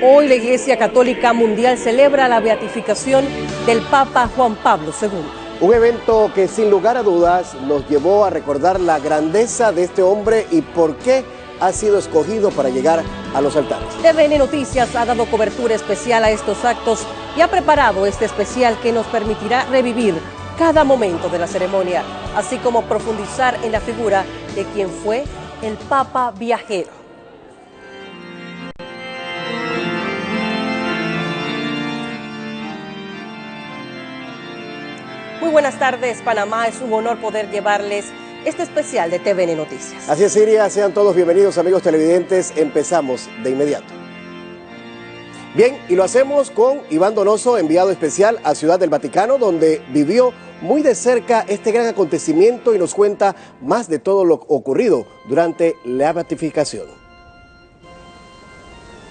Hoy la Iglesia Católica Mundial celebra la beatificación del Papa Juan Pablo II. Un evento que sin lugar a dudas nos llevó a recordar la grandeza de este hombre y por qué ha sido escogido para llegar a los altares. TVN Noticias ha dado cobertura especial a estos actos y ha preparado este especial que nos permitirá revivir cada momento de la ceremonia, así como profundizar en la figura de quien fue el Papa viajero. Muy buenas tardes, Panamá. Es un honor poder llevarles este especial de TVN Noticias. Así es, Siria. Sean todos bienvenidos, amigos televidentes. Empezamos de inmediato. Bien, y lo hacemos con Iván Donoso, enviado especial a Ciudad del Vaticano, donde vivió muy de cerca este gran acontecimiento y nos cuenta más de todo lo ocurrido durante la beatificación.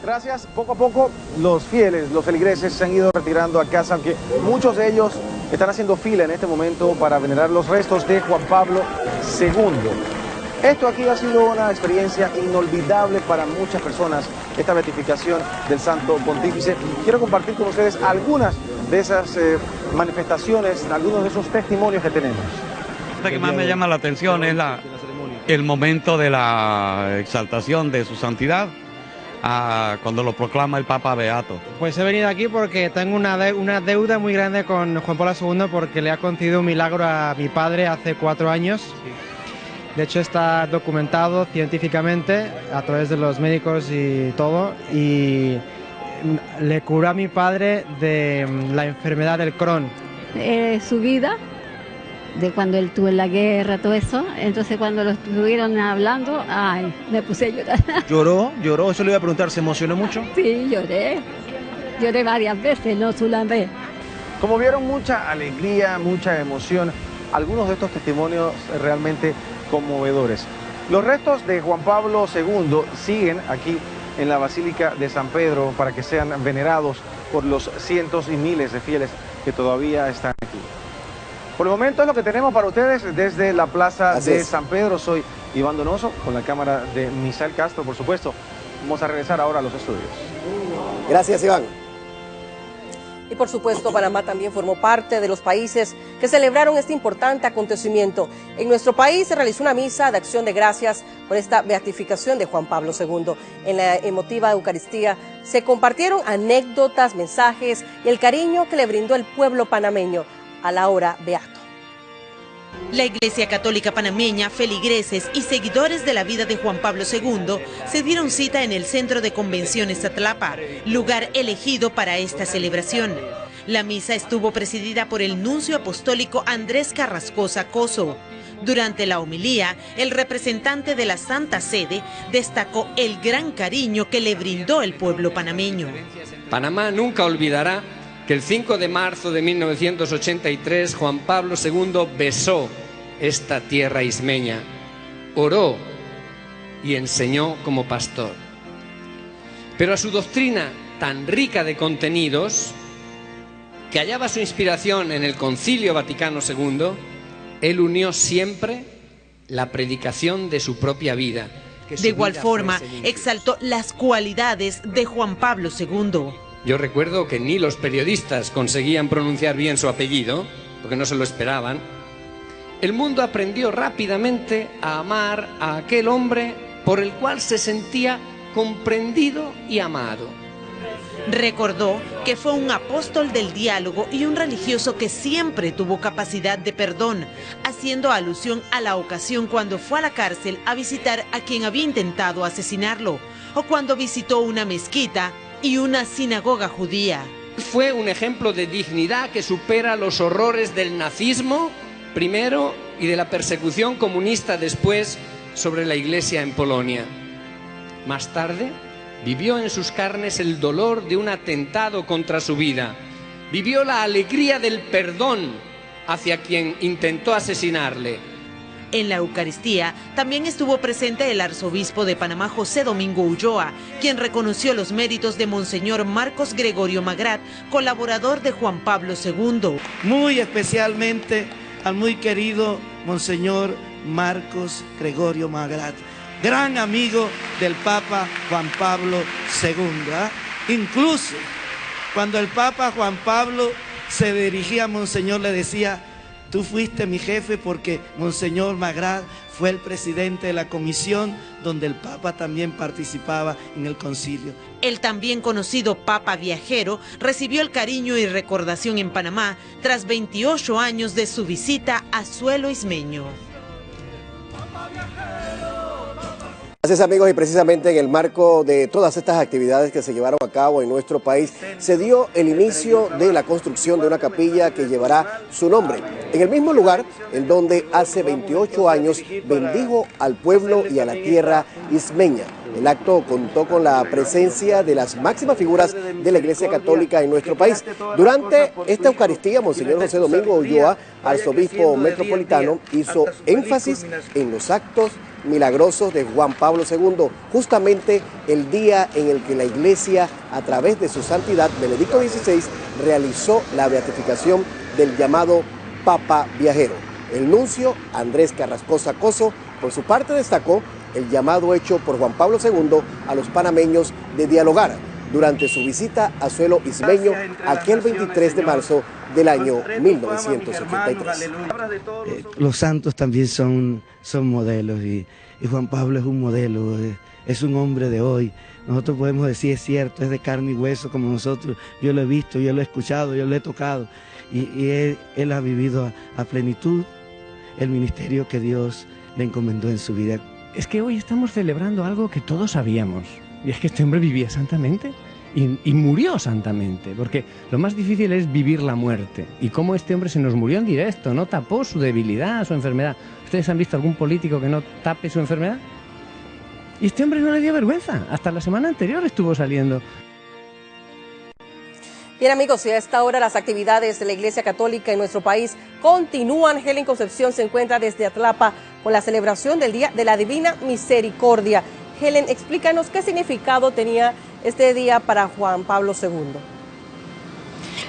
Gracias. Poco a poco los fieles, los feligreses se han ido retirando a casa, aunque muchos de ellos están haciendo fila en este momento para venerar los restos de Juan Pablo II. Esto aquí ha sido una experiencia inolvidable para muchas personas, esta beatificación del Santo Pontífice. Quiero compartir con ustedes algunas de esas manifestaciones, algunos de esos testimonios que tenemos. Lo que más me llama la atención es el momento de la exaltación de su santidad, cuando lo proclama el Papa Beato. Pues he venido aquí porque tengo una deuda muy grande con Juan Pablo II, porque le ha concedido un milagro a mi padre hace 4 años. De hecho está documentado científicamente a través de los médicos y todo, y le curó a mi padre de la enfermedad del Crohn. Su vida, de cuando él tuvo la guerra, todo eso, entonces cuando lo estuvieron hablando, ay, me puse a llorar. ¿Lloró? Eso le iba a preguntar, ¿se emocionó mucho? Sí, lloré varias veces, no solo una vez. Como vieron, mucha alegría, mucha emoción, algunos de estos testimonios realmente conmovedores. Los restos de Juan Pablo II siguen aquí en la Basílica de San Pedro para que sean venerados por los cientos y miles de fieles que todavía están aquí. Por el momento es lo que tenemos para ustedes desde la Plaza de San Pedro. Soy Iván Donoso, con la cámara de Misael Castro, por supuesto. Vamos a regresar ahora a los estudios. Gracias, Iván. Y por supuesto, Panamá también formó parte de los países que celebraron este importante acontecimiento. En nuestro país se realizó una misa de acción de gracias por esta beatificación de Juan Pablo II. En la emotiva Eucaristía se compartieron anécdotas, mensajes y el cariño que le brindó el pueblo panameño a la hora beato. La Iglesia Católica Panameña, feligreses y seguidores de la vida de Juan Pablo II se dieron cita en el Centro de Convenciones Atlapa, lugar elegido para esta celebración. La misa estuvo presidida por el nuncio apostólico Andrés Carrascosa Coso. Durante la homilía, el representante de la Santa Sede destacó el gran cariño que le brindó el pueblo panameño. Panamá nunca olvidará que el 5 de marzo de 1983 Juan Pablo II besó esta tierra ismeña, oró y enseñó como pastor. Pero a su doctrina tan rica de contenidos, que hallaba su inspiración en el Concilio Vaticano II, él unió siempre la predicación de su propia vida. De igual forma, exaltó las cualidades de Juan Pablo II. Yo recuerdo que ni los periodistas conseguían pronunciar bien su apellido, porque no se lo esperaban. El mundo aprendió rápidamente a amar a aquel hombre por el cual se sentía comprendido y amado. Recordó que fue un apóstol del diálogo y un religioso que siempre tuvo capacidad de perdón, haciendo alusión a la ocasión cuando fue a la cárcel a visitar a quien había intentado asesinarlo, o cuando visitó una mezquita y una sinagoga judía. Fue un ejemplo de dignidad que supera los horrores del nazismo primero y de la persecución comunista después sobre la Iglesia en Polonia. Más tarde vivió en sus carnes el dolor de un atentado contra su vida. Vivió la alegría del perdón hacia quien intentó asesinarle. En la Eucaristía también estuvo presente el arzobispo de Panamá, José Domingo Ulloa, quien reconoció los méritos de Monseñor Marcos Gregorio Magrat, colaborador de Juan Pablo II. Muy especialmente al muy querido Monseñor Marcos Gregorio Magrat, gran amigo del Papa Juan Pablo II. Incluso cuando el Papa Juan Pablo se dirigía a Monseñor, le decía: tú fuiste mi jefe, porque Monseñor Magrad fue el presidente de la comisión donde el Papa también participaba en el concilio. El también conocido Papa Viajero recibió el cariño y recordación en Panamá tras 28 años de su visita a suelo ismeño. Gracias, amigos, y precisamente en el marco de todas estas actividades que se llevaron a cabo en nuestro país, se dio el inicio de la construcción de una capilla que llevará su nombre, en el mismo lugar en donde hace 28 años bendijo al pueblo y a la tierra ismeña. El acto contó con la presencia de las máximas figuras de la Iglesia Católica en nuestro país. Durante esta Eucaristía, Monseñor José Domingo Ulloa, arzobispo metropolitano, hizo énfasis en los actos milagrosos de Juan Pablo II, justamente el día en el que la Iglesia, a través de su santidad Benedicto XVI, realizó la beatificación del llamado Papa Viajero. El nuncio Andrés Carrascosa Coso, por su parte, destacó el llamado hecho por Juan Pablo II a los panameños de dialogar durante su visita a suelo ismeño aquel 23 de marzo del año 1983. Los santos también son modelos y Juan Pablo es un modelo, es un hombre de hoy. Nosotros podemos decir, es cierto, es de carne y hueso como nosotros. Yo lo he visto, yo lo he escuchado, yo lo he tocado y él ha vivido a plenitud el ministerio que Dios le encomendó en su vida. Es que hoy estamos celebrando algo que todos sabíamos, y es que este hombre vivía santamente y murió santamente, porque lo más difícil es vivir la muerte, y cómo este hombre se nos murió en directo, no tapó su debilidad, su enfermedad. ¿Ustedes han visto algún político que no tape su enfermedad? Y este hombre no le dio vergüenza, hasta la semana anterior estuvo saliendo. Bien, amigos, y a esta hora las actividades de la Iglesia Católica en nuestro país continúan. Helen Concepción se encuentra desde Atlapa con la celebración del Día de la Divina Misericordia. Helen, explícanos qué significado tenía este día para Juan Pablo II.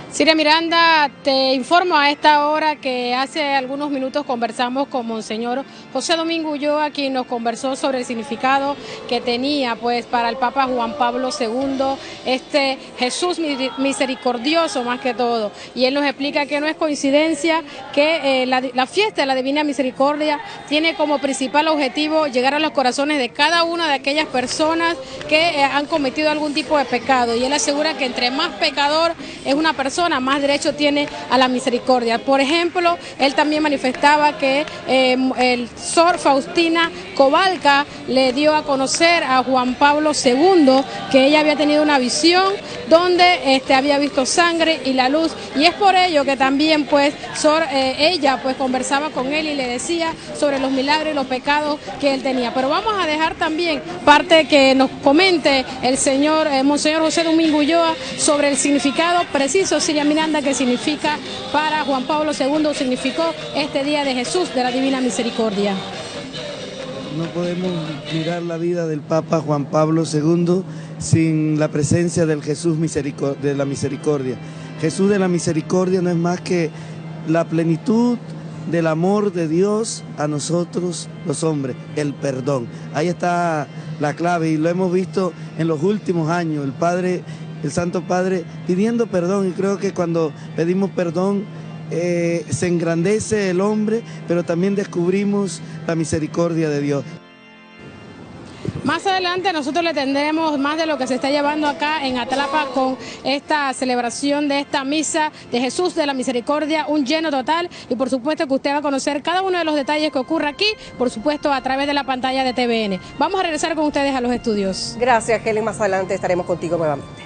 Siria Miranda, te informo a esta hora que hace algunos minutos conversamos con Monseñor José Domingo Ulloa, quien nos conversó sobre el significado que tenía pues para el Papa Juan Pablo II, este Jesús misericordioso más que todo. Y él nos explica que no es coincidencia que la fiesta de la Divina Misericordia tiene como principal objetivo llegar a los corazones de cada una de aquellas personas que han cometido algún tipo de pecado. Y él asegura que entre más pecador es una persona, más derecho tiene a la misericordia. Por ejemplo, él también manifestaba que el Sor Faustina Cobalca le dio a conocer a Juan Pablo II que ella había tenido una visión donde había visto sangre y la luz, y es por ello que también pues ella pues conversaba con él y le decía sobre los milagros y los pecados que él tenía. Pero vamos a dejar también parte que nos comente el señor Monseñor José Domingo Ulloa sobre el significado preciso, Siria Miranda, que significa para Juan Pablo II, significó este Día de Jesús de la Divina Misericordia. No podemos mirar la vida del Papa Juan Pablo II sin la presencia del Jesús de la misericordia. Jesús de la misericordia no es más que la plenitud del amor de Dios a nosotros los hombres, el perdón. Ahí está la clave y lo hemos visto en los últimos años, el Santo Padre pidiendo perdón, y creo que cuando pedimos perdón se engrandece el hombre, pero también descubrimos la misericordia de Dios. Más adelante nosotros le tendremos más de lo que se está llevando acá en Atlapa con esta celebración de esta misa de Jesús de la Misericordia, un lleno total, y por supuesto que usted va a conocer cada uno de los detalles que ocurre aquí, por supuesto a través de la pantalla de TVN. Vamos a regresar con ustedes a los estudios. Gracias, Helen, más adelante estaremos contigo nuevamente.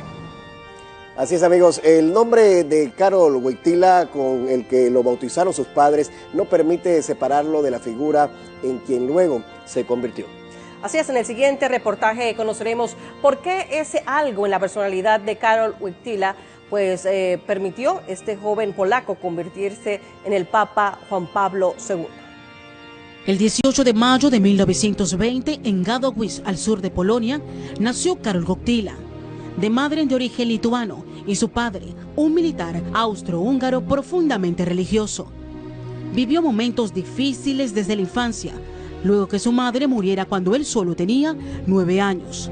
Así es, amigos, el nombre de Carol Wojtyla, con el que lo bautizaron sus padres, no permite separarlo de la figura en quien luego se convirtió. Así es, en el siguiente reportaje conoceremos por qué ese algo en la personalidad de Karol Wojtyla pues permitió este joven polaco convertirse en el Papa Juan Pablo II. El 18 de mayo de 1920, en Katowice, al sur de Polonia, nació Karol Wojtyla, de madre de origen lituano, y su padre, un militar austrohúngaro profundamente religioso. Vivió momentos difíciles desde la infancia, luego que su madre muriera cuando él solo tenía 9 años.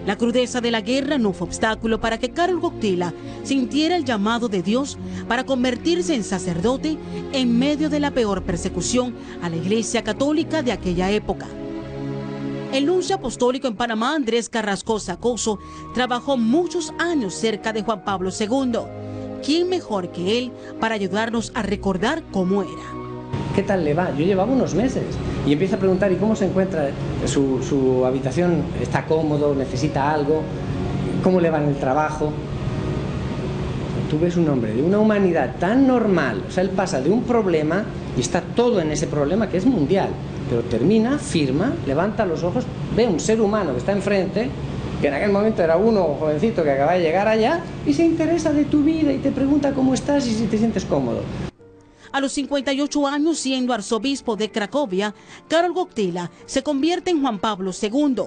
La crudeza de la guerra no fue obstáculo para que Karol Wojtyla sintiera el llamado de Dios para convertirse en sacerdote en medio de la peor persecución a la Iglesia Católica de aquella época. El nuncio apostólico en Panamá, Andrés Carrascosa Coso, trabajó muchos años cerca de Juan Pablo II. ¿Quién mejor que él para ayudarnos a recordar cómo era? ¿Qué tal le va? Yo llevaba unos meses y empiezo a preguntar, ¿y cómo se encuentra? ¿Su habitación está cómodo? ¿Necesita algo? ¿Cómo le va en el trabajo? Tú ves un hombre de una humanidad tan normal, o sea, él pasa de un problema y está todo en ese problema que es mundial, pero termina, firma, levanta los ojos, ve un ser humano que está enfrente, que en aquel momento era uno jovencito que acaba de llegar allá, y se interesa de tu vida y te pregunta cómo estás y si te sientes cómodo. A los 58 años, siendo arzobispo de Cracovia, Karol Wojtyla se convierte en Juan Pablo II.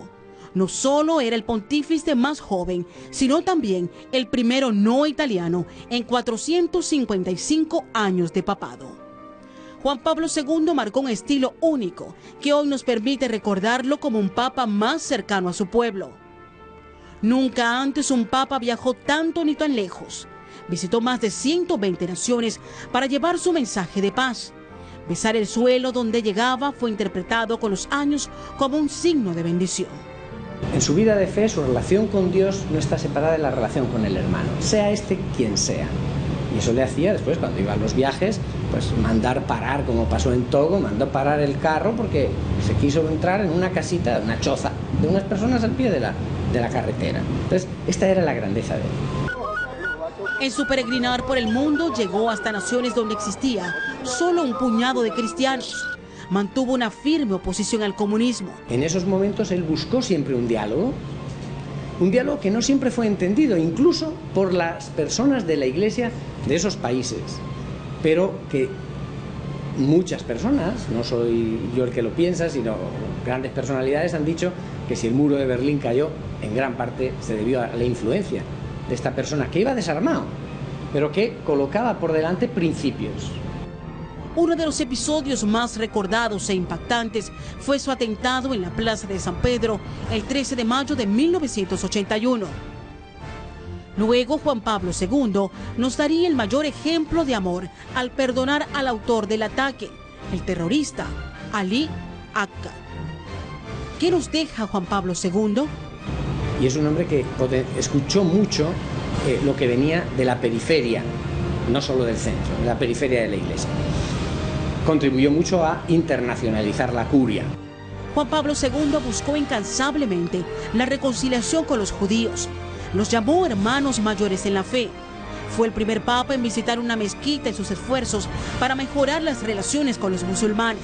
No solo era el pontífice más joven, sino también el primero no italiano en 455 años de papado. Juan Pablo II marcó un estilo único que hoy nos permite recordarlo como un papa más cercano a su pueblo. Nunca antes un papa viajó tanto ni tan lejos. Visitó más de 120 naciones para llevar su mensaje de paz. Besar el suelo donde llegaba fue interpretado con los años como un signo de bendición. En su vida de fe, su relación con Dios no está separada de la relación con el hermano, sea este quien sea. Y eso le hacía después, cuando iba a los viajes, pues mandar parar, como pasó en Togo, mandó parar el carro porque se quiso entrar en una casita, una choza, de unas personas al pie de la carretera. Entonces, esta era la grandeza de él. En su peregrinar por el mundo llegó hasta naciones donde existía solo un puñado de cristianos. Mantuvo una firme oposición al comunismo. En esos momentos él buscó siempre un diálogo que no siempre fue entendido, incluso por las personas de la Iglesia de esos países, pero que muchas personas, no soy yo el que lo piensa, sino grandes personalidades han dicho que si el muro de Berlín cayó, en gran parte se debió a la influencia de esta persona que iba desarmado, pero que colocaba por delante principios. Uno de los episodios más recordados e impactantes fue su atentado en la Plaza de San Pedro el 13 de mayo de 1981. Luego, Juan Pablo II nos daría el mayor ejemplo de amor al perdonar al autor del ataque, el terrorista Ali Akka. ¿Qué nos deja Juan Pablo II? Y es un hombre que escuchó mucho lo que venía de la periferia, no solo del centro, de la periferia de la Iglesia. Contribuyó mucho a internacionalizar la curia. Juan Pablo II buscó incansablemente la reconciliación con los judíos. Los llamó hermanos mayores en la fe. Fue el primer papa en visitar una mezquita en sus esfuerzos para mejorar las relaciones con los musulmanes,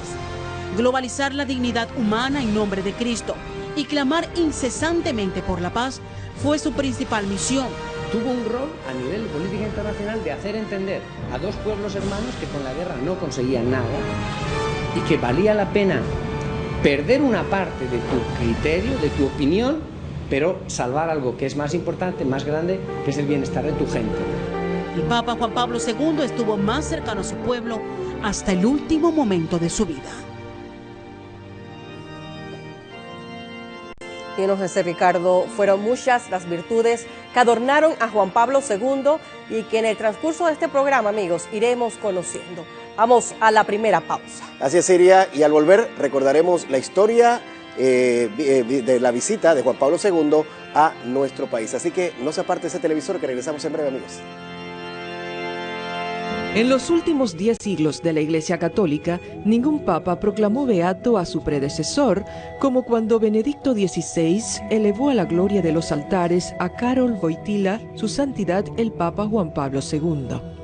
globalizar la dignidad humana en nombre de Cristo y clamar incesantemente por la paz fue su principal misión. Tuvo un rol a nivel de política internacional de hacer entender a dos pueblos hermanos que con la guerra no conseguían nada y que valía la pena perder una parte de tu criterio, de tu opinión, pero salvar algo que es más importante, más grande, que es el bienestar de tu gente. El Papa Juan Pablo II estuvo más cercano a su pueblo hasta el último momento de su vida. Y nos dice Ricardo, fueron muchas las virtudes que adornaron a Juan Pablo II y que en el transcurso de este programa, amigos, iremos conociendo. Vamos a la primera pausa. Así es, Siria, y al volver recordaremos la historia de la visita de Juan Pablo II a nuestro país. Así que no se aparte ese televisor, que regresamos en breve, amigos. En los últimos 10 siglos de la Iglesia Católica, ningún papa proclamó beato a su predecesor, como cuando Benedicto XVI elevó a la gloria de los altares a Karol Wojtyla, su santidad el Papa Juan Pablo II.